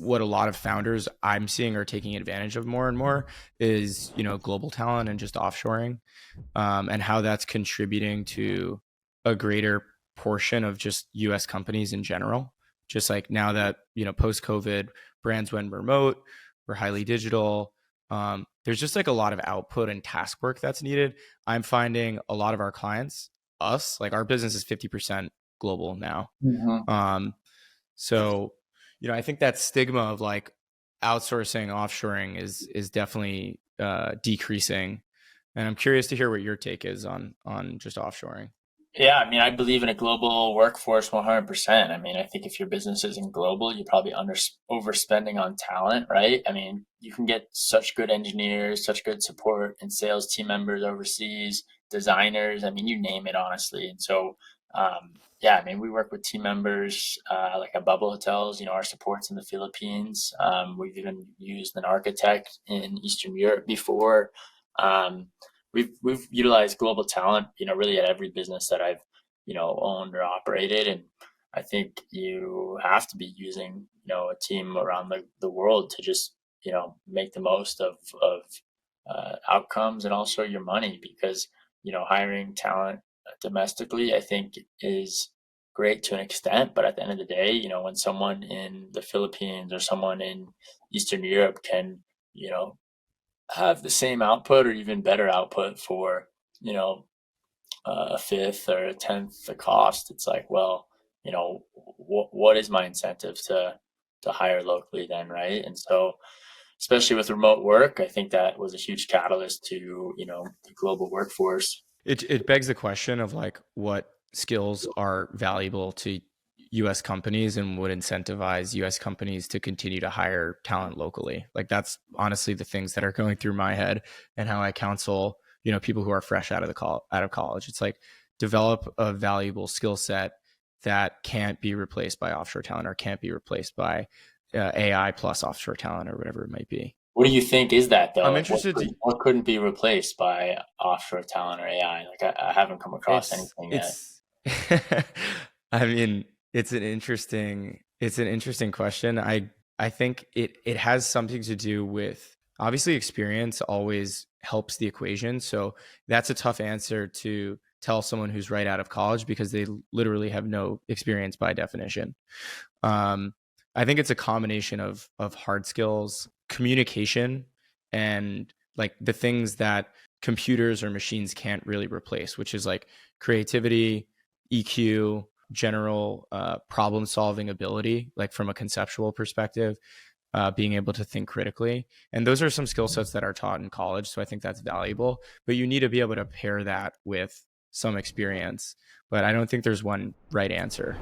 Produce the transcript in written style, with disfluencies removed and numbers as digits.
what a lot of founders I'm seeing are taking advantage of more and more is, global talent and just offshoring, and how that's contributing to a greater portion of just US companies in general. Just like now that, post COVID, brands went remote, we're highly digital. There's just like a lot of output and task work that's needed. I'm finding a lot of our clients, like our business is 50% global now. So, I think that stigma of like outsourcing, offshoring is definitely decreasing. And I'm curious to hear what your take is on just offshoring. Yeah, I mean, I believe in a global workforce 100%. I mean, I think if your business isn't global, you're probably overspending on talent, right? I mean, you can get such good engineers, such good support and sales team members overseas, designers. I mean, you name it, honestly. And so, yeah, I mean, we work with team members like at Bubble Hotels. Our support's in the Philippines. We've even used an architect in Eastern Europe before. Um, we've utilized global talent, really at every business that I've, owned or operated. And I think you have to be using, a team around the world to just, make the most of outcomes and also your money because, hiring talent domestically, I think is great to an extent. But at the end of the day, when someone in the Philippines or someone in Eastern Europe can, have the same output or even better output for a fifth or a tenth the cost, it's like, well, what is my incentive to hire locally then, right? And so especially with remote work, I think that was a huge catalyst to the global workforce. It begs the question of like what skills are valuable to US companies and would incentivize US companies to continue to hire talent locally. Like that's honestly the things that are going through my head and how I counsel, people who are fresh out of college. It's like develop a valuable skill set that can't be replaced by offshore talent or can't be replaced by AI plus offshore talent or whatever it might be. What do you think is that though? I'm Like interested. what couldn't be replaced by offshore talent or AI? Like I haven't come across anything yet. It's I mean, it's an interesting question. I think it has something to do with, obviously, experience always helps the equation. So that's a tough answer to tell someone who's right out of college because they literally have no experience by definition. I think it's a combination of hard skills, communication, and like the things that computers or machines can't really replace, which is like creativity, EQ, general problem solving ability, like from a conceptual perspective, being able to think critically. And those are some skill sets that are taught in college. So I think that's valuable, but you need to be able to pair that with some experience. But I don't think there's one right answer.